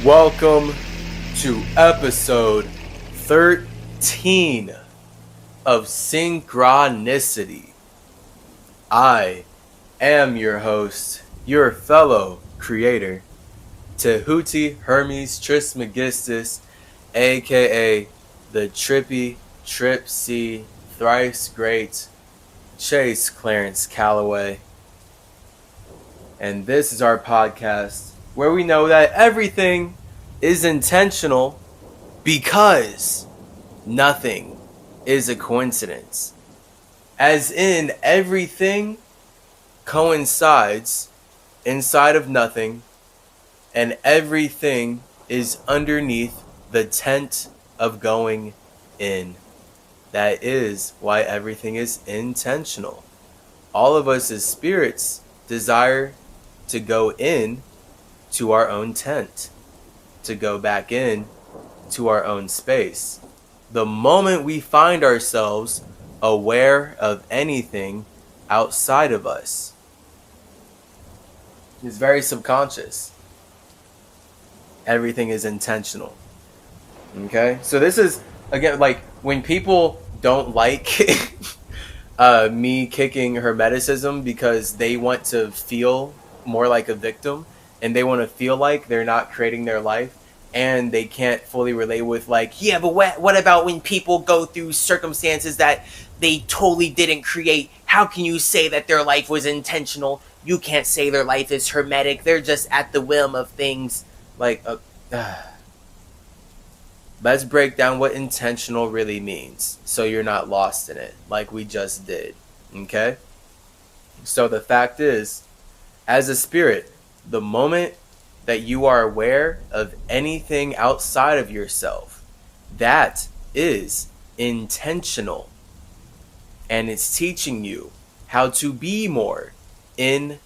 Welcome to episode 13 of Synchronicity. I am your host, your fellow creator, Tahuti Hermes Trismegistus, aka the Trippy Trip C Thrice Great Chase Clarence Calloway. And this is our podcast where we know that everything is intentional because nothing is a coincidence. As in, everything coincides inside of nothing, and everything is underneath the tent of going in. That is why everything is intentional. All of us as spirits desire to go in to our own tent, to go back in to our own space. The moment we find ourselves aware of anything outside of us, it's very subconscious. Everything is intentional. Okay? So this is, again, like when people don't like me kicking Hermeticism because they want to feel more like a victim, and they want to feel like they're not creating their life, and they can't fully relate with like, yeah, but what about when people go through circumstances that they totally didn't create? How can you say that their life was intentional? You can't say their life is hermetic. They're just at the whim of things. Like, let's break down what intentional really means so you're not lost in it like we just did. Okay? So the fact is, as a spirit, the moment that you are aware of anything outside of yourself, that is intentional. And it's teaching you how to be more intentional.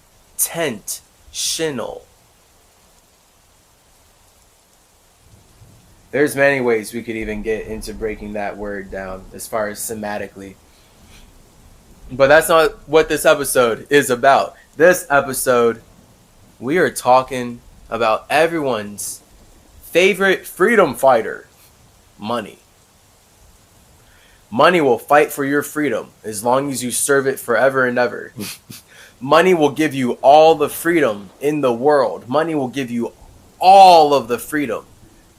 There's many ways we could even get into breaking that word down as far as semantically. But that's not what this episode is about. This episode, we are talking about everyone's favorite freedom fighter, money. Money will fight for your freedom as long as you serve it forever and ever. Money will give you all the freedom in the world. Money will give you all of the freedom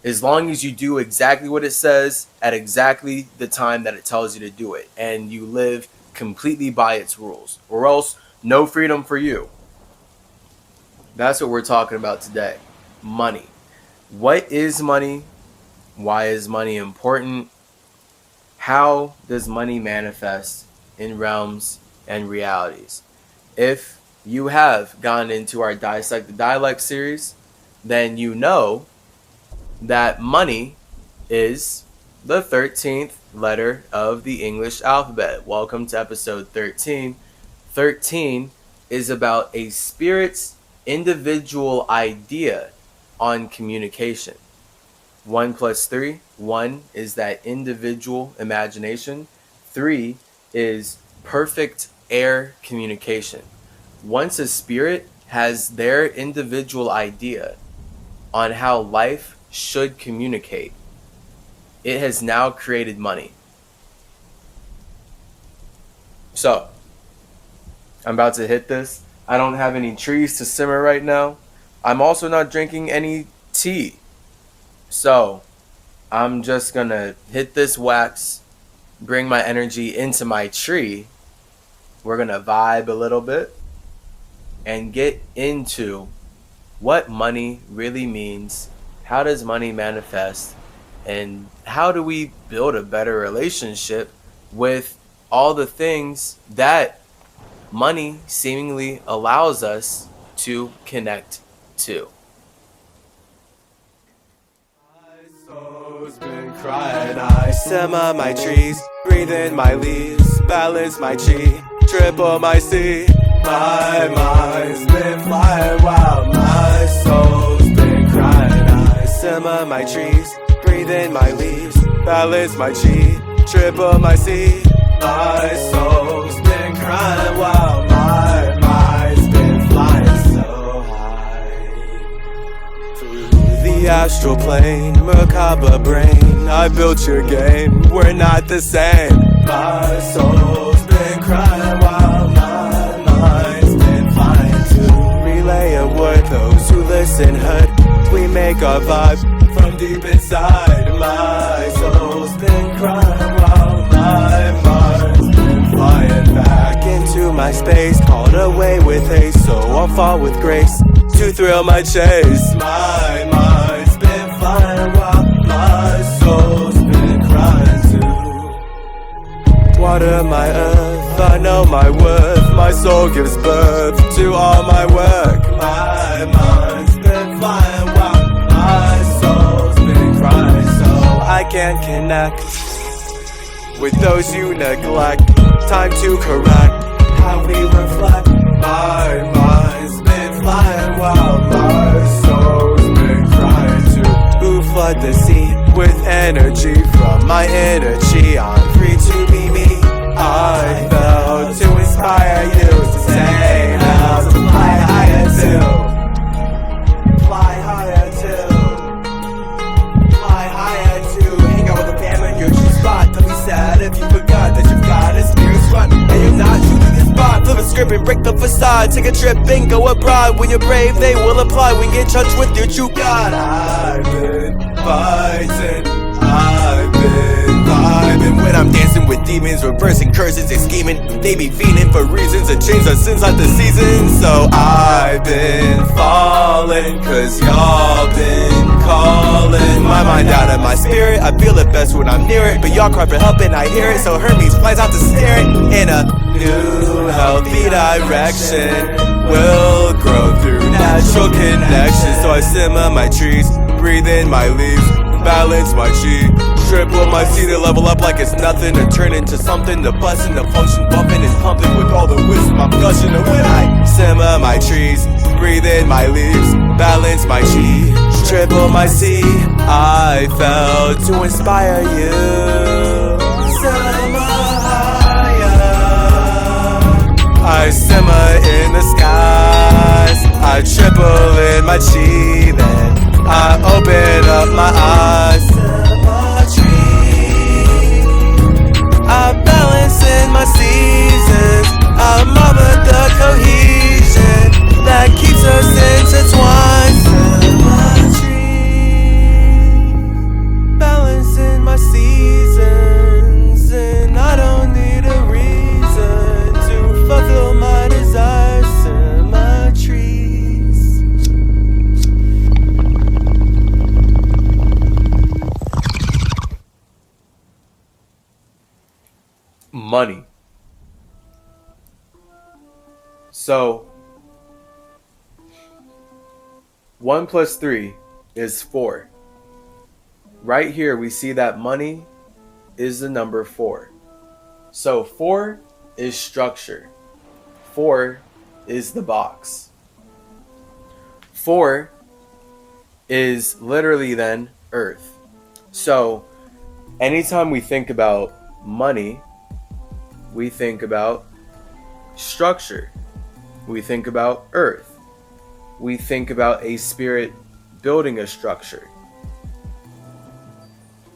as long as you do exactly what it says at exactly the time that it tells you to do it, and you live completely by its rules, or else no freedom for you. That's what we're talking about today. Money. What is money? Why is money important? How does money manifest in realms and realities? If you have gone into our Dissect the Dialect series, then you know that money is the 13th letter of the English alphabet. Welcome to episode 13. 13 is about a spirit's individual idea on communication. 1 plus 3. 1 is that individual imagination. 3 is perfect air communication. Once a spirit has their individual idea on how life should communicate, it has now created money. So, I'm about to hit this. I don't have any trees to simmer right now. I'm also not drinking any tea. So, I'm just gonna hit this wax, bring my energy into my tree. We're gonna vibe a little bit and get into what money really means. How does money manifest? And how do we build a better relationship with all the things that money seemingly allows us to connect to? My soul's been crying. I simmer my trees, breathe in my leaves, balance my chi, triple my C. My mind's been flying wild. My soul's been crying. I simmer my trees, breathe in my leaves, balance my chi, triple my C. My soul's been crying while my mind's been flying so high through the the astral plane, Merkaba brain, I built your game, we're not the same. My soul's been crying while my mind's been flying to relay a word. Those who listen heard, we make our vibe from deep inside. My soul's been crying while my mind's been flying back into my space, called away with haste, so I'll fall with grace to thrill my chase. My mind's been flying while my soul's been crying too. Water my earth, I know my worth, my soul gives birth to all my work. My mind's been flying while my soul's been crying, so I can't connect with those you neglect. Time to correct how we reflect. My mind's been flying while my soul's been crying too. Who flood the sea with energy from my inner chi? I'm free to be me. I felt to inspire you to say how to fly higher too. Fly higher too. Fly higher too. Hang out with the fam in your true spot. Don't be sad if you forgot that you've got a spirit run and you're not true to this spot. Flip a script and break the facade. Take a trip and go abroad. When you're brave, they will apply. We get in touch with your true God. I've been fighting. I've been vibing when I'm dancing with demons, reversing curses and scheming. They be fiending for reasons to change the sins like the seasons. So I've been falling, cause y'all been calling my mind out of my spirit. I feel it best when I'm near it, but y'all cry for help and I hear it. So Hermes flies out to stare it in a new healthy direction. We'll grow through natural connection. So I simmer my trees, breathe in my leaves, balance my chi, triple my C to level up like it's nothing, to turn into something, to bust into function, bumping and pumping with all the wisdom I'm gushing. And when I simmer my trees, breathe in my leaves, balance my chi, triple my C, I felt to inspire you. Simmer higher, I simmer in the skies, I triple in my chi, then I open up my eyes. Symmetry, I balance in my seasons. I mother the cohesion that keeps us intertwined. Symmetry, balance in my seasons, and I don't need a reason to fulfill my desires. Symmetries. Money. So 1 + 3 is 4. Right here we see that money is the number 4. So 4 is structure. 4 is the box. 4 is literally then earth. So anytime we think about money, we think about structure. We think about earth. We think about a spirit building a structure.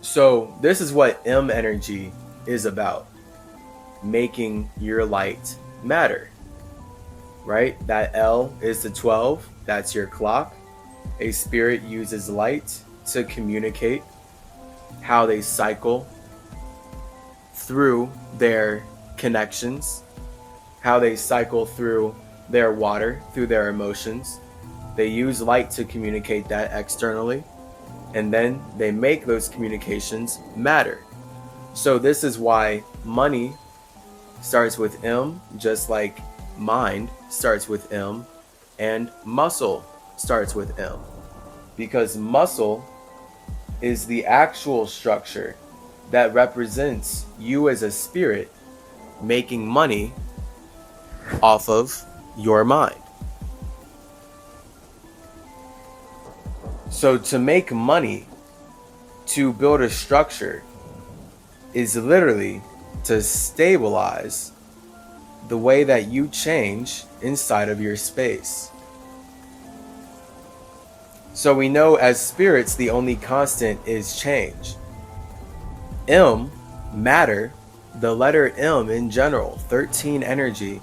So this is what M energy is about. Making your light matter. Right? That L is the 12. That's your clock. A spirit uses light to communicate how they cycle through their connections, how they cycle through their water, through their emotions. They use light to communicate that externally, and then they make those communications matter. So this is why money starts with M, just like mind starts with M, and muscle starts with M. Because muscle is the actual structure that represents you as a spirit making money off of your mind. So to make money, to build a structure, is literally to stabilize the way that you change inside of your space. So we know as spirits, the only constant is change. M, matter, the letter M in general, 13 energy,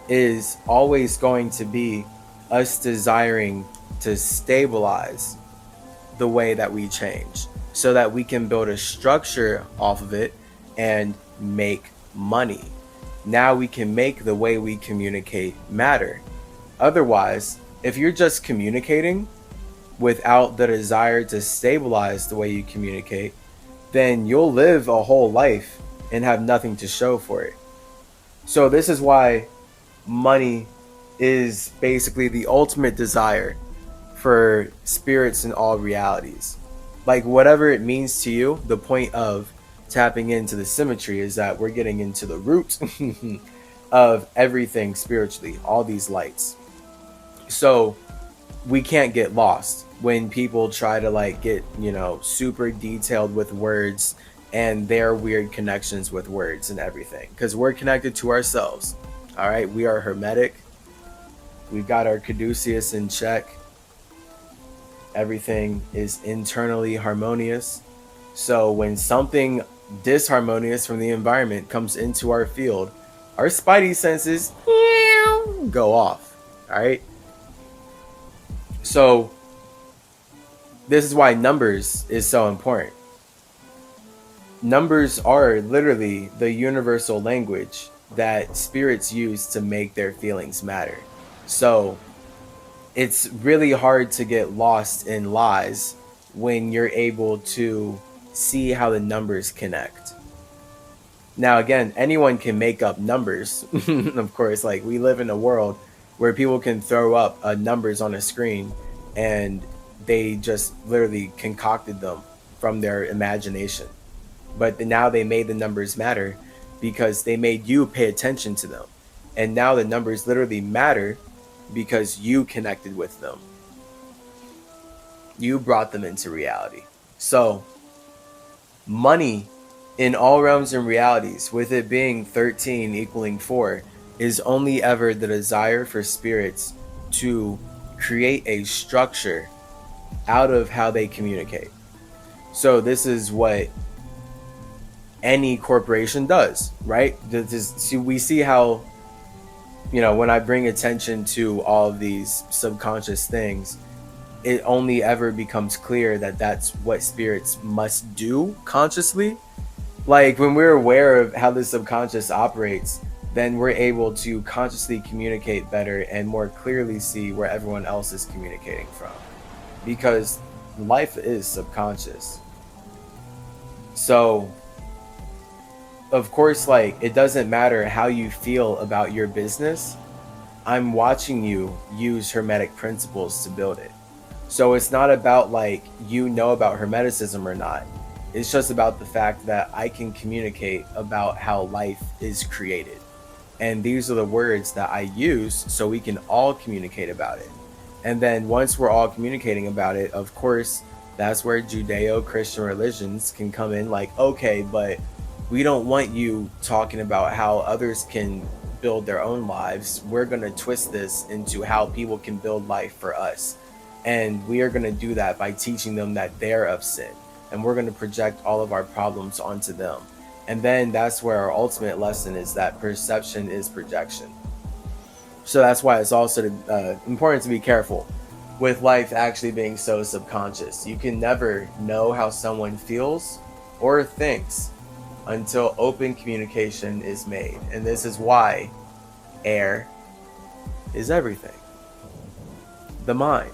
is always going to be us desiring to stabilize the way that we change so that we can build a structure off of it and make money. Now we can make the way we communicate matter. Otherwise, if you're just communicating without the desire to stabilize the way you communicate, then you'll live a whole life and have nothing to show for it. So this is why money is basically the ultimate desire for spirits in all realities. Like whatever it means to you, the point of tapping into the symmetry is that we're getting into the root of everything spiritually, all these lights. So we can't get lost when people try to like get, super detailed with words and their weird connections with words and everything, because we're connected to ourselves. All right, we are hermetic. We've got our caduceus in check. Everything is internally harmonious. So when something disharmonious from the environment comes into our field, our spidey senses go off. All right. So this is why numbers is so important. Numbers are literally the universal language that spirits use to make their feelings matter. So it's really hard to get lost in lies when you're able to see how the numbers connect. Now, again, anyone can make up numbers. Of course, like we live in a world where people can throw up numbers on a screen and they just literally concocted them from their imagination. But now they made the numbers matter because they made you pay attention to them. And now the numbers literally matter because you connected with them. You brought them into reality. So money in all realms and realities, with it being 13 equaling 4, is only ever the desire for spirits to create a structure out of how they communicate. So this is what any corporation does, right? We see how, when I bring attention to all of these subconscious things, it only ever becomes clear that that's what spirits must do consciously. Like when we're aware of how the subconscious operates, then we're able to consciously communicate better and more clearly see where everyone else is communicating from. Because life is subconscious. So, of course, like, it doesn't matter how you feel about your business. I'm watching you use hermetic principles to build it. So it's not about like you know about hermeticism or not. It's just about the fact that I can communicate about how life is created. And these are the words that I use so we can all communicate about it. And then once we're all communicating about it, of course, that's where Judeo-Christian religions can come in, like, okay, but we don't want you talking about how others can build their own lives. We're going to twist this into how people can build life for us. And we are going to do that by teaching them that they're of sin. And we're going to project all of our problems onto them. And then that's where our ultimate lesson is that perception is projection. So that's why it's also important to be careful with life actually being so subconscious. You can never know how someone feels or thinks until open communication is made. And this is why air is everything. The mind.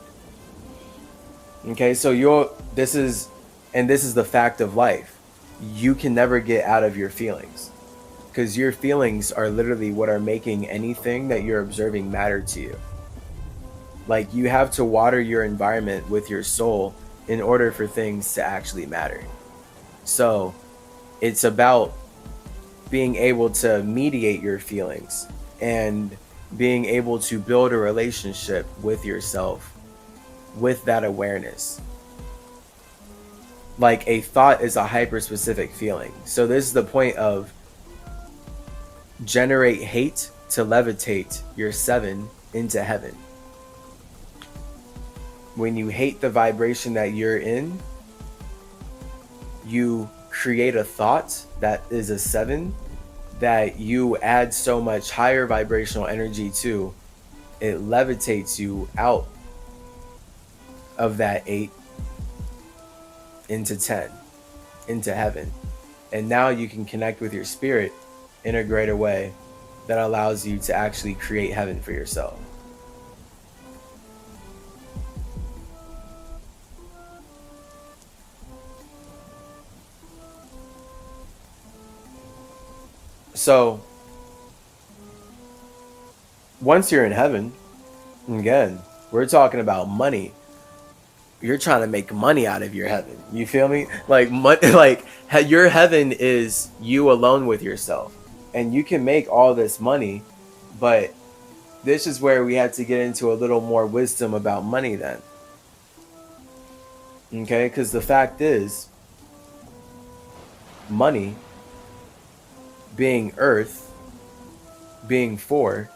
Okay, so this is the fact of life. You can never get out of your feelings, because your feelings are literally what are making anything that you're observing matter to you. Like, you have to water your environment with your soul in order for things to actually matter. So it's about being able to mediate your feelings and being able to build a relationship with yourself with that awareness. Like, a thought is a hyper-specific feeling. So this is the point of generate hate to levitate your 7 into heaven. when you hate the vibration that you're in, you create a thought that is a 7 that you add so much higher vibrational energy to, it levitates you out of that 8 into 10, into heaven. And now you can connect with your spirit in a greater way that allows you to actually create heaven for yourself. So, once you're in heaven, again, we're talking about money. You're trying to make money out of your heaven. You feel me? Like, your heaven is you alone with yourself. And you can make all this money, but this is where we had to get into a little more wisdom about money then. Okay? Because the fact is, money, being earth, being 4,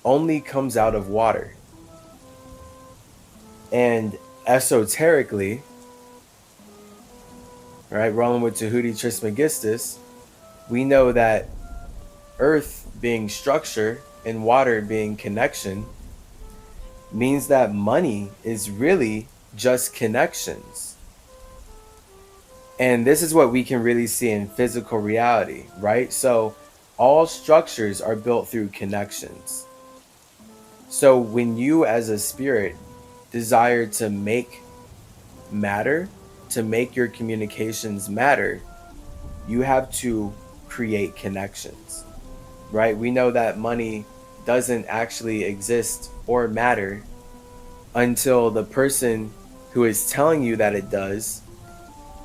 only comes out of water. And esoterically, right, rolling with Tahuti Trismegistus, we know that earth being structure and water being connection means that money is really just connections. And this is what we can really see in physical reality, right? So all structures are built through connections. So when you as a spirit desire to make matter, to make your communications matter, you have to create connections, right? We know that money doesn't actually exist or matter until the person who is telling you that it does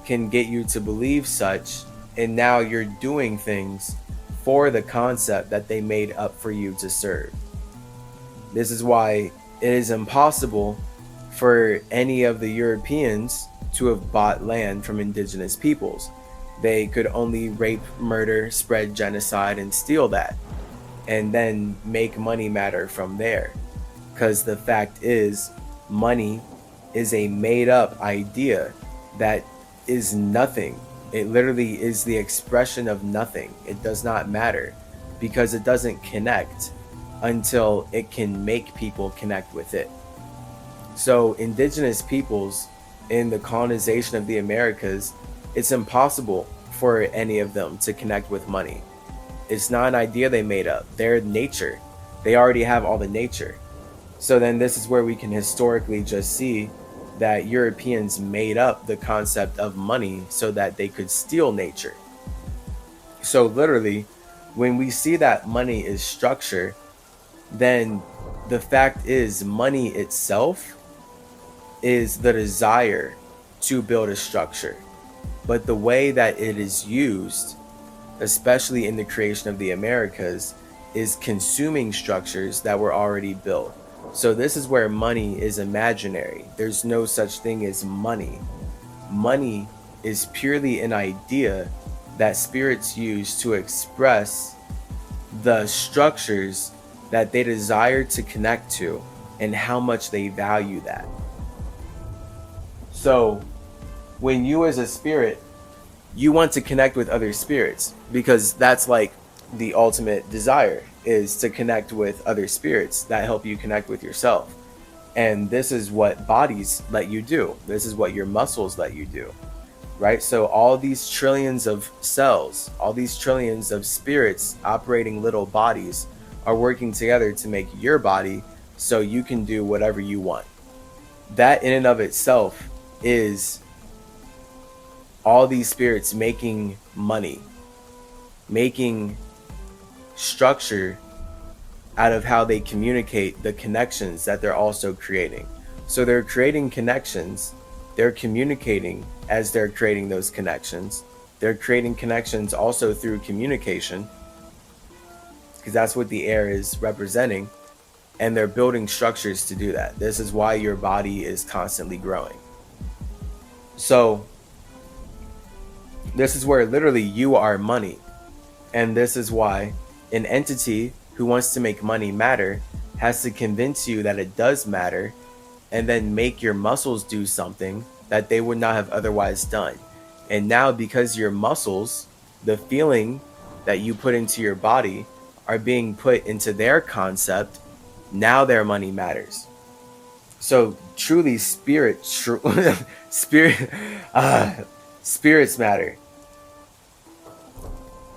can get you to believe such, and now you're doing things for the concept that they made up for you to serve. This is why it is impossible for any of the Europeans to have bought land from indigenous peoples. They could only rape, murder, spread genocide, and steal that, and then make money matter from there. Because the fact is, money is a made-up idea that is nothing. It literally is the expression of nothing. It does not matter because it doesn't connect until it can make people connect with it. So indigenous peoples in the colonization of the Americas, it's impossible for any of them to connect with money. It's not an idea they made up. They're nature. They already have all the nature. So then this is where we can historically just see that Europeans made up the concept of money so that they could steal nature. So literally, when we see that money is structure, then the fact is money itself is the desire to build a structure. But the way that it is used, especially in the creation of the Americas, is consuming structures that were already built. So this is where money is imaginary. There's no such thing as money. Money is purely an idea that spirits use to express the structures that they desire to connect to and how much they value that. So when you as a spirit, you want to connect with other spirits because that's like the ultimate desire, is to connect with other spirits that help you connect with yourself. And this is what bodies let you do. This is what your muscles let you do, right? So all these trillions of cells, all these trillions of spirits operating little bodies are working together to make your body so you can do whatever you want. That in and of itself is all these spirits making money, making structure out of how they communicate the connections that they're also creating. So they're creating connections, they're communicating as they're creating those connections. They're creating connections also through communication, because that's what the air is representing, and they're building structures to do that. This is why your body is constantly growing. So this is where literally you are money. And this is why an entity who wants to make money matter has to convince you that it does matter and then make your muscles do something that they would not have otherwise done. And now, because your muscles, the feeling that you put into your body, are being put into their concept, now their money matters. So truly, spirit, spirits matter,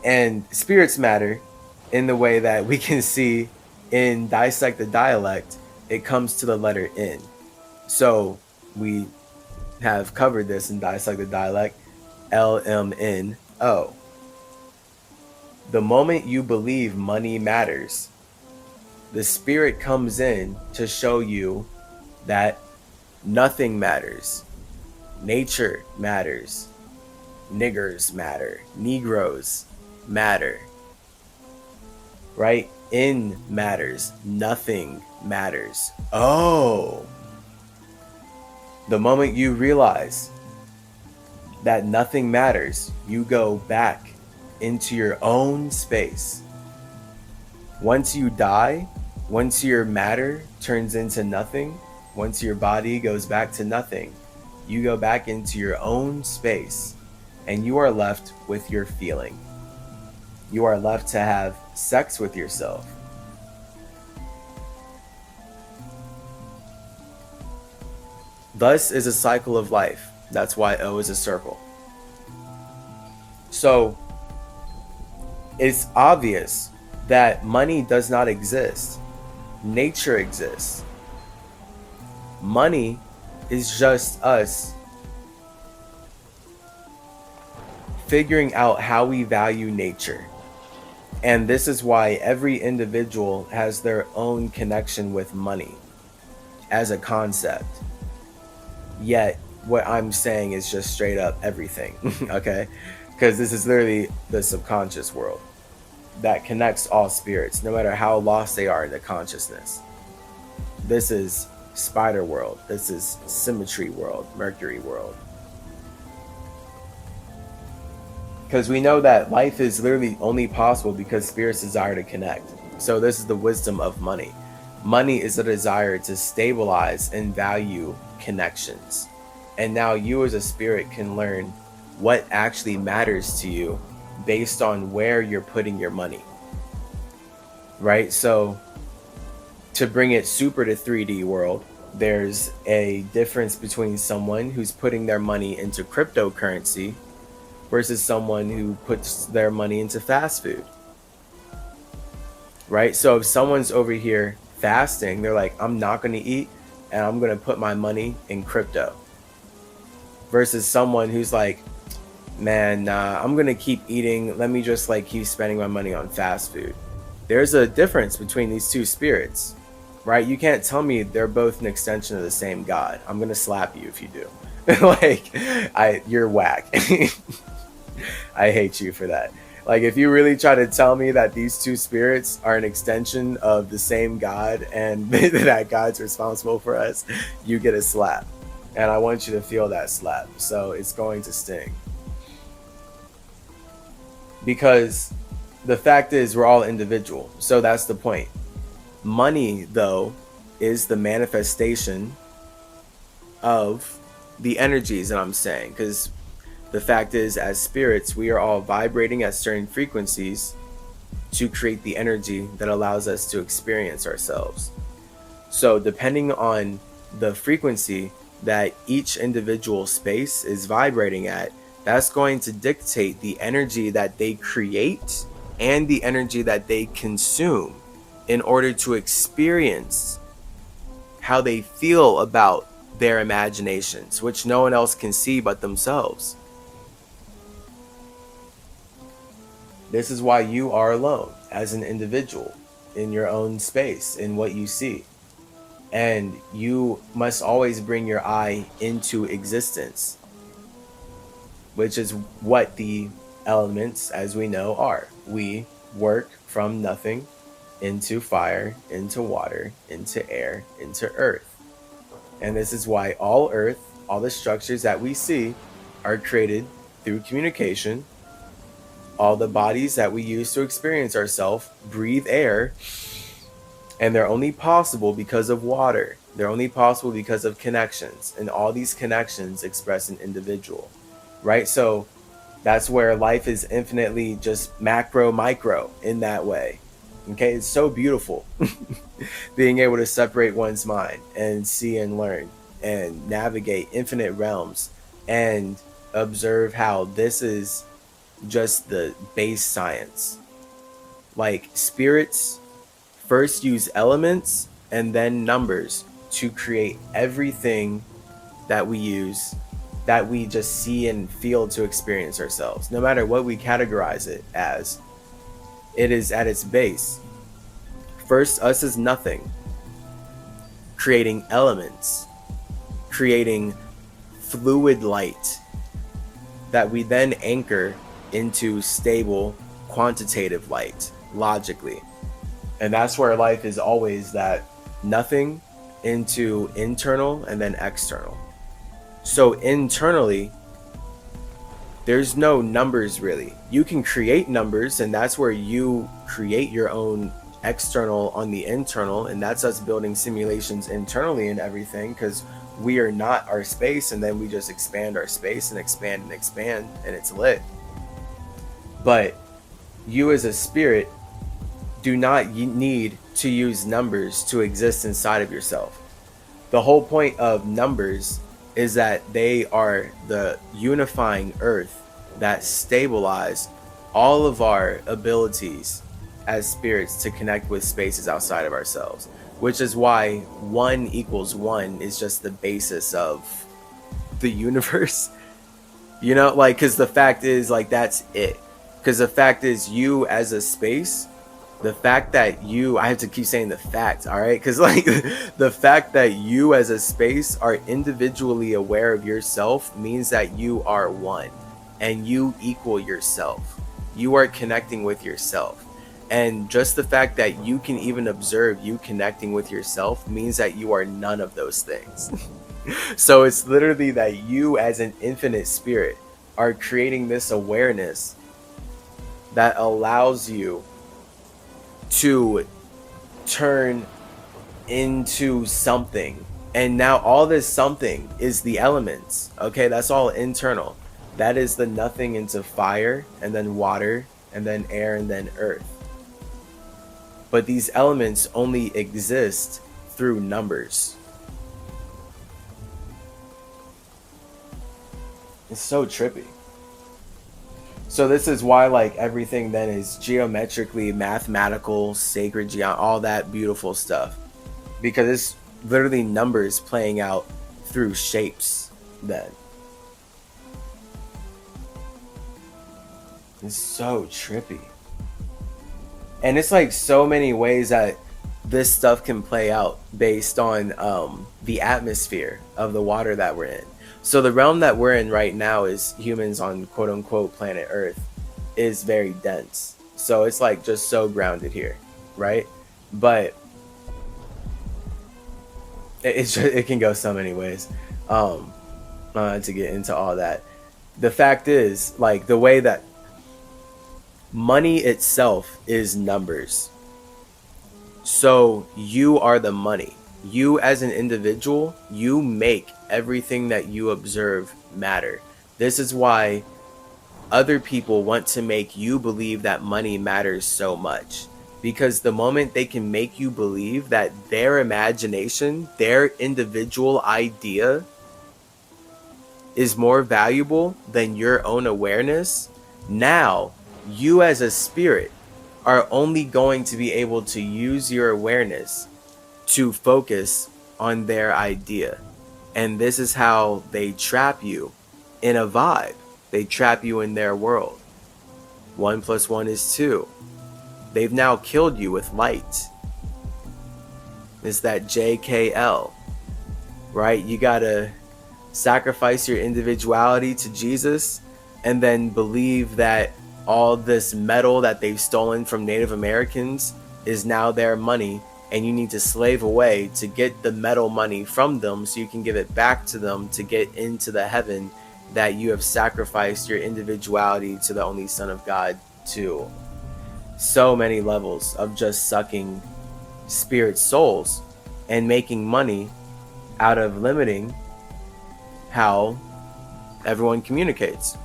and spirits matter in the way that we can see in Dissect the Dialect. It comes to the letter N. So we have covered this in Dissect the Dialect, LMNO. The moment you believe money matters, the spirit comes in to show you that nothing matters. Nature matters. Niggers matter. Negroes matter. Right? In matters. Nothing matters. Oh. The moment you realize that nothing matters, you go back into your own space. Once you die, once your matter turns into nothing, once your body goes back to nothing, you go back into your own space, and you are left with your feeling. You are left to have sex with yourself. Thus is a cycle of life. That's why O is a circle. So it's obvious that money does not exist. Nature exists. Money is just us figuring out how we value nature. And this is why every individual has their own connection with money as a concept. Yet, what I'm saying is just straight up everything, okay? Because this is literally the subconscious world that connects all spirits, no matter how lost they are in the consciousness. This is spider world. This is symmetry world, Mercury world. Because we know that life is literally only possible because spirits desire to connect. So this is the wisdom of money. Money is a desire to stabilize and value connections. And now you as a spirit can learn what actually matters to you based on where you're putting your money. Right? So to bring it super to 3D world, there's a difference between someone who's putting their money into cryptocurrency versus someone who puts their money into fast food. Right? So if someone's over here fasting, they're like, I'm not going to eat and I'm going to put my money in crypto. Versus someone who's like, man, I'm going to keep eating. Let me just like keep spending my money on fast food. There's a difference between these two spirits, right? You can't tell me they're both an extension of the same God. I'm going to slap you if you do. You're whack. I hate you for that. Like, if you really try to tell me that these two spirits are an extension of the same God and that God's responsible for us, you get a slap. And I want you to feel that slap. So it's going to sting. Because the fact is, we're all individual. So that's the point. Money, though, is the manifestation of the energies that I'm saying. Because the fact is, as spirits, we are all vibrating at certain frequencies to create the energy that allows us to experience ourselves. So depending on the frequency that each individual space is vibrating at, that's going to dictate the energy that they create and the energy that they consume in order to experience how they feel about their imaginations, which no one else can see but themselves. This is why you are alone as an individual in your own space, in what you see. And you must always bring your eye into existence, which is what the elements, as we know, are. We work from nothing into fire, into water, into air, into earth. And this is why all earth, all the structures that we see are created through communication. All the bodies that we use to experience ourselves breathe air, and they're only possible because of water. They're only possible because of connections, and all these connections express an individual, right? So that's where life is infinitely just macro, micro in that way. Okay, it's so beautiful being able to separate one's mind and see and learn and navigate infinite realms and observe how this is just the base science. Like spirits first use elements and then numbers to create everything that we use, that we just see and feel to experience ourselves. No matter what we categorize it as, it is at its base. First, us is nothing, creating elements, creating fluid light that we then anchor into stable quantitative light logically. And that's where life is always that nothing into internal and then external. So internally, there's no numbers really. You can create numbers, and that's where you create your own external on the internal, and that's us building simulations internally and everything, because we are not our space, and then we just expand our space and expand and expand, and it's lit. But you as a spirit do not need to use numbers to exist inside of yourself. The whole point of numbers is that they are the unifying earth that stabilize all of our abilities as spirits to connect with spaces outside of ourselves, which is why 1 equals 1 is just the basis of the universe. You know, like, because the fact is, like, that's it. Because the fact is, you as a space, the fact that you, I have to keep saying the fact, all right? Because, like, the fact that you as a space are individually aware of yourself means that you are one and you equal yourself. You are connecting with yourself. And just the fact that you can even observe you connecting with yourself means that you are none of those things. So it's literally that you as an infinite spirit are creating this awareness that allows you to turn into something. And now all this something is the elements. Okay, that's all internal. That is the nothing into fire, and then water, and then air, and then earth. But these elements only exist through numbers. It's so trippy. So this is why, like, everything then is geometrically mathematical, sacred, all that beautiful stuff. Because it's literally numbers playing out through shapes then. It's so trippy. And it's like so many ways that this stuff can play out based on the atmosphere of the water that we're in. So the realm that we're in right now is humans on quote unquote planet Earth is very dense. So it's like just so grounded here, right? But it can go so many ways to get into all that. The fact is, like, the way that money itself is numbers. So you are the money. You as an individual, you make everything that you observe matter. This is why other people want to make you believe that money matters so much. Because the moment they can make you believe that their imagination, their individual idea is more valuable than your own awareness, now you as a spirit are only going to be able to use your awareness to focus on their idea. And this is how they trap you in a vibe. They trap you in their world. 1 + 1 is 2. They've now killed you with light. It's that JKL, right? You gotta sacrifice your individuality to Jesus and then believe that all this metal that they've stolen from Native Americans is now their money, and you need to slave away to get the metal money from them so you can give it back to them to get into the heaven that you have sacrificed your individuality to the only Son of God to. So many levels of just sucking spirit souls and making money out of limiting how everyone communicates.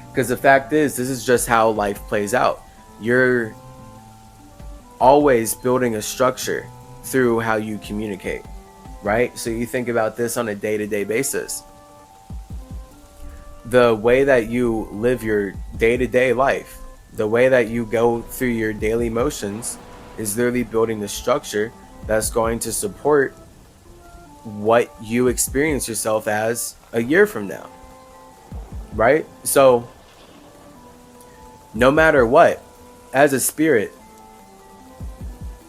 Because the fact is, this is just how life plays out. You're always building a structure through how you communicate, right? So you think about this on a day-to-day basis. The way that you live your day-to-day life, the way that you go through your daily motions is literally building the structure that's going to support what you experience yourself as a year from now, right? So no matter what, as a spirit,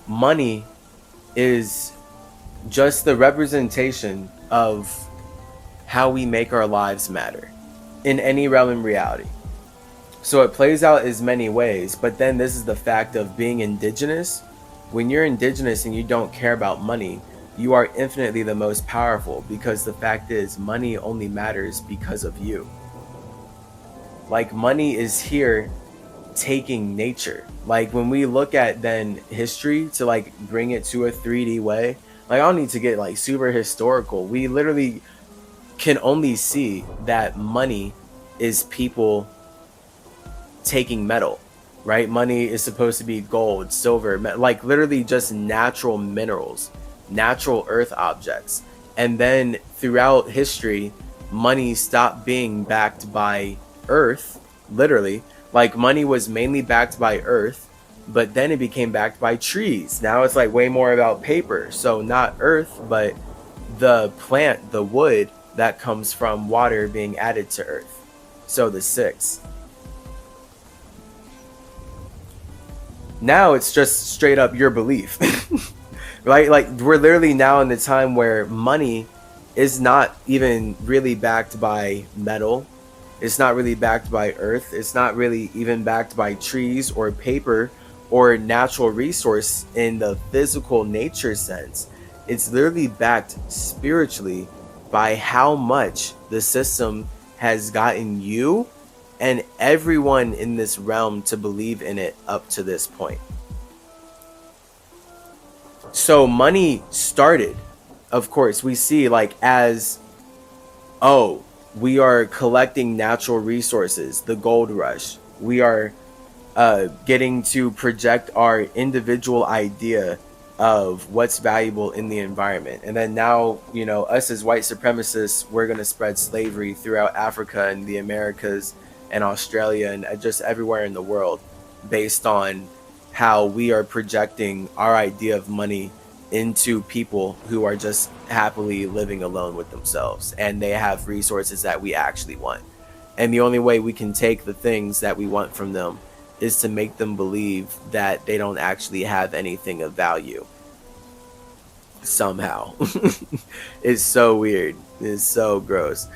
money is just the representation of how we make our lives matter in any realm in reality. So it plays out as many ways, but then this is the fact of being indigenous. When you're indigenous and you don't care about money, you are infinitely the most powerful, because the fact is, money only matters because of you. Like, money is here taking nature. Like, when we look at then history to like bring it to a 3D way, like, I don't need to get like super historical. We literally can only see that money is people taking metal, right? Money is supposed to be gold, silver, like literally just natural minerals, natural earth objects. And then throughout history, money stopped being backed by earth, literally. Like, money was mainly backed by earth, but then it became backed by trees. Now it's like way more about paper. So not earth, but the plant, the wood that comes from water being added to earth. So the 6. Now it's just straight up your belief, right? Like, we're literally now in the time where money is not even really backed by metal. It's not really backed by earth. It's not really even backed by trees or paper or natural resource in the physical nature sense. It's literally backed spiritually by how much the system has gotten you and everyone in this realm to believe in it up to this point. So money started, of course, we see like as, oh, we are collecting natural resources, the gold rush. We are getting to project our individual idea of what's valuable in the environment. And then now, you know, us as white supremacists, we're going to spread slavery throughout Africa and the Americas and Australia and just everywhere in the world based on how we are projecting our idea of money into people who are just happily living alone with themselves, and they have resources that we actually want. And the only way we can take the things that we want from them is to make them believe that they don't actually have anything of value somehow. It's so weird. It's so gross.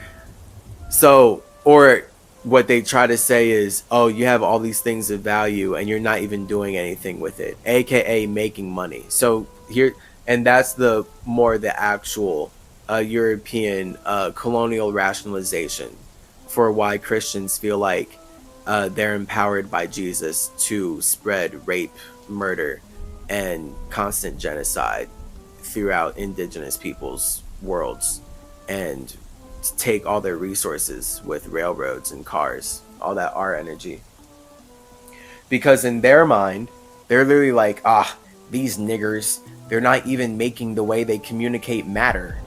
So, or what they try to say is, oh, you have all these things of value and you're not even doing anything with it, aka making money. So here, and that's the more the actual European colonial rationalization for why Christians feel like they're empowered by Jesus to spread rape, murder, and constant genocide throughout indigenous peoples' worlds, and take all their resources with railroads and cars, all that R energy. Because in their mind, they're literally like, these niggers, they're not even making the way they communicate matter.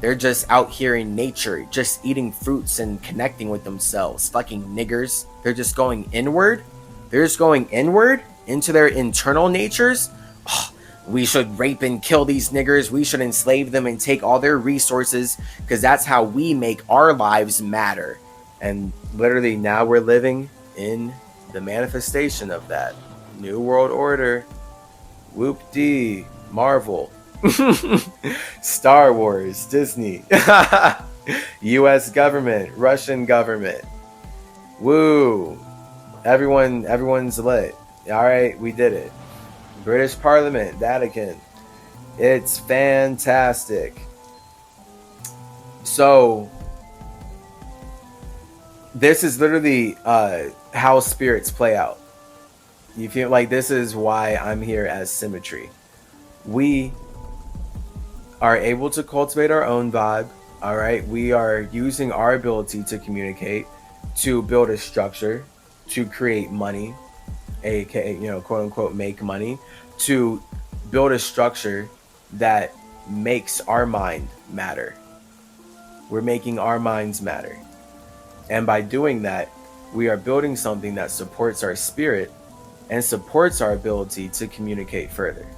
They're just out here in nature, just eating fruits and connecting with themselves. Fucking niggers. They're just going inward. They're just going inward into their internal natures. We should rape and kill these niggers. We should enslave them and take all their resources, because that's how we make our lives matter. And literally now we're living in the manifestation of that. New World Order. Whoop-dee. Marvel. Star Wars. Disney. US government. Russian government. Woo. Everyone's lit. Alright, we did it. British Parliament, Vatican. It's fantastic. So this is literally how spirits play out. You feel like this is why I'm here as symmetry. We are able to cultivate our own vibe. All right, we are using our ability to communicate, to build a structure, to create money, aka, quote unquote, make money, to build a structure that makes our mind matter. We're making our minds matter. And by doing that, we are building something that supports our spirit and supports our ability to communicate further.